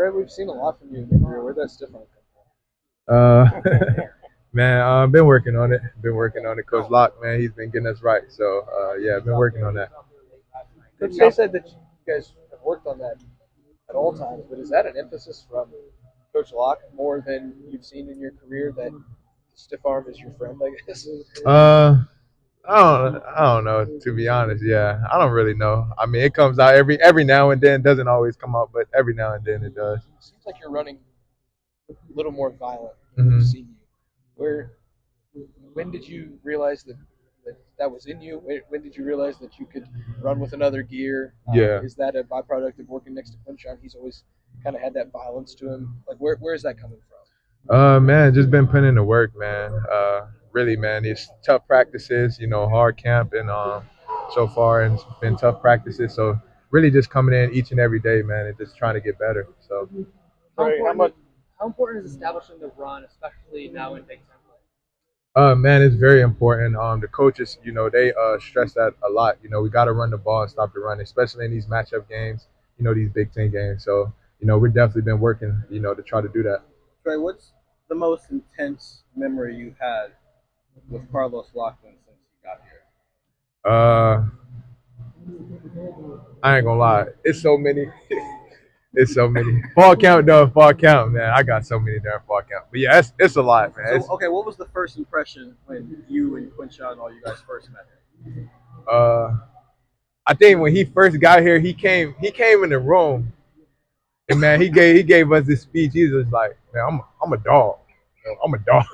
Trey, we've seen a lot from you in your career. Where'd that stiff arm Uh, man, I've been working on it. Been working on it. Coach Lock, man, he's been getting us right. So yeah, I've been working on that. Coach Jay said that you guys have worked on that at all times, but is that an emphasis from Coach Locke more than you've seen in your career that stiff arm is your friend, I guess? Uh, I don't know. To be honest, yeah, I don't really know. I mean, it comes out every now and then. It doesn't always come out, but every now and then it does. It seems like you're running a little more violent when we've Hmm. seen you. Where when did you realize that was in you? When did you realize that you could run with another gear? Yeah. Is that a byproduct of working next to Quinshon? He's always kind of had that violence to him. Like where is that coming from? Man, just been putting in the work, man. Really, man, it's tough practices, hard camp and so far, and it's been tough practices. So really, just coming in each and every day, man, and just trying to get better. So, How Trey, how important much? how important is establishing the run, especially now in Big Ten play? man, it's very important. The coaches, they stress that a lot. We got to run the ball and stop the run, especially in these matchup games. These Big Ten games. So, we've definitely been working, to try to do that. Trey, what's the most intense memory you had with Carlos Locklyn since he got here? Uh, I ain't gonna lie, it's so many. It's so many. Fall count though, fall count, man. I got so many during fall count. But yeah, it's a lot, man. So, okay, what was the first impression when you and Quinshon, all you guys first met him? Uh, I think when he first got here, he came in the room, and man, he gave us this speech. He was like, man, I'm a dog. I'm a dog.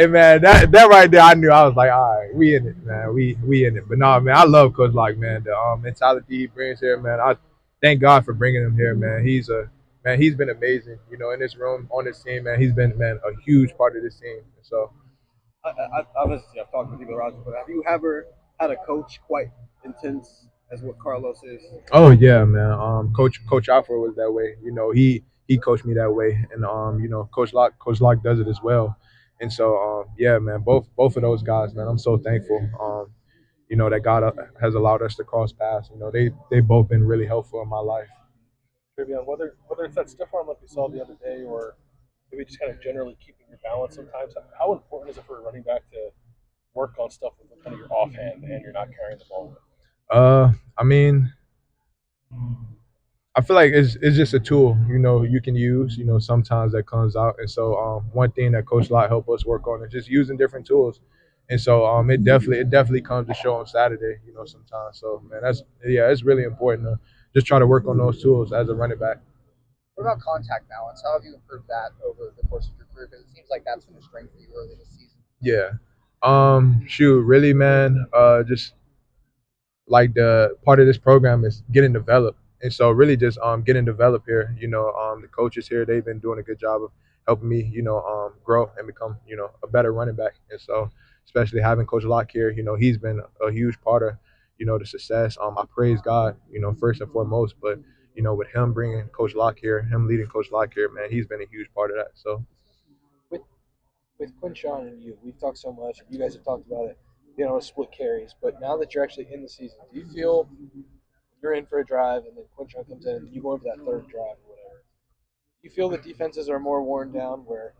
And man, that right there, I knew. I was like, all right, we in it, man. We in it. But no, man, I love Coach Lock, man. The mentality he brings here, man. I thank God for bringing him here, man. He's been amazing. In this room, on this team, man. He's been, man, a huge part of this team. So, Obviously, I've talked with people around, but have you ever had a coach quite intense as what Carlos is? oh yeah, man. Coach Alford was that way. He coached me that way, and Coach Lock does it as well. And so, yeah, man. Both of those guys, man. I'm so thankful. That God has allowed us to cross paths. They both been really helpful in my life. TreVeyon, whether it's that stiff arm like we saw the other day, or maybe just kind of generally keeping your balance sometimes. How important is it for a running back to work on stuff with kind of your offhand and you're not carrying the ball? I mean, I feel like it's just a tool, you can use, sometimes that comes out. And so one thing that Coach Lott helped us work on is just using different tools. And so it definitely comes to show on Saturday, sometimes. So man, it's really important to just try to work on those tools as a running back. What about contact balance? How have you improved that over the course of your career? Because it seems like that's been a strength for you early this season. Yeah. Shoot, really, man. Just like the part of this program is getting developed. And so really just getting developed here. The coaches here, they've been doing a good job of helping me, grow and become, a better running back. And so especially having Coach Locke here, he's been a huge part of, the success. I praise God, first and foremost, but with him bringing Coach Locke here, him leading Coach Locke here, man, he's been a huge part of that. So With with Quinshon and you, we've talked so much, and you guys have talked about it, split carries. But now that you're actually in the season, do you feel you're in for a drive, and then Quinshon comes in, and you go in for that third drive or whatever? Do you feel the defenses are more worn down where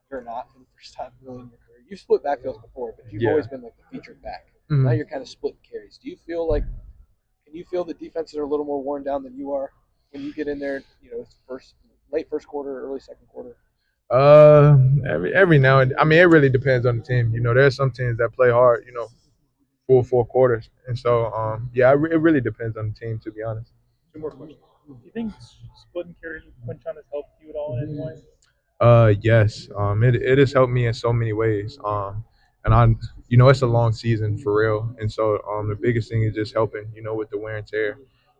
you're not for the first time really in your career? You've split backfields before, but you've yeah. always been like the featured back. Now Mhm. you're kind of split carries. Do you feel like can you feel the defenses are a little more worn down than you are when you get in there? First late first quarter, early second quarter. Uh, every now and I mean, it really depends on the team. There's some teams that play hard, full 4 quarters. And so, yeah, it really depends on the team, to be honest. Two more questions. Do you think splitting carries with Quinshon has helped you at all in any way? Yes. It has helped me in so many ways. And it's a long season for real. And so, the biggest thing is just helping, with the wear and tear,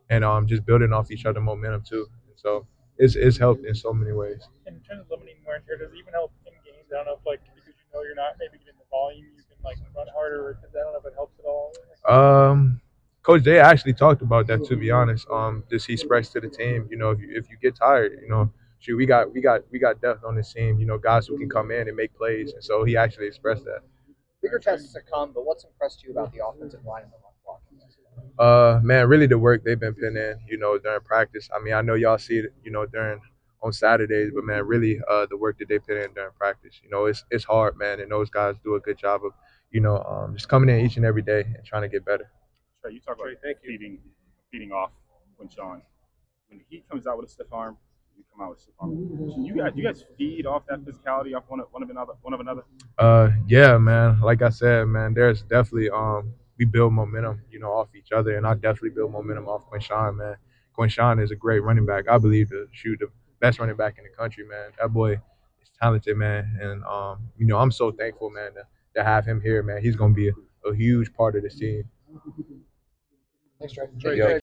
and just building off each other momentum too. And so, it's helped in so many ways. And in terms of limiting wear and tear, does it even help in games? I don't know if like because you're not maybe getting the volume, you can like run harder. I don't know if it helps at all. Um, Coach Jay actually talked about that. To be honest, just he expressed to the team, if you get tired, shoot, we got depth on this team. Guys who can come in and make plays, and so he actually expressed that. Bigger tests to come, but what's impressed you about the offensive line in the run blocking? Man, really the work they've been putting in, during practice. I mean, I know y'all see it, during on Saturdays, but man, really, the work that they put in during practice, it's hard, man, and those guys do a good job of, just coming in each and every day and trying to get better. Trey, you talk about feeding off Quinshon. When he comes out with a stiff arm, you come out with a stiff arm. Can you guys feed off that physicality off one of another? Yeah, man. Like I said, man, there's definitely we build momentum, off each other, and I definitely build momentum off Quinshon, man. Quinshon is a great running back. I believe the best running back in the country, man. That boy is talented, man, and I'm so thankful, man, to have him here, man. He's gonna be a huge part of this team. Thanks, Trey. Trey, Yep.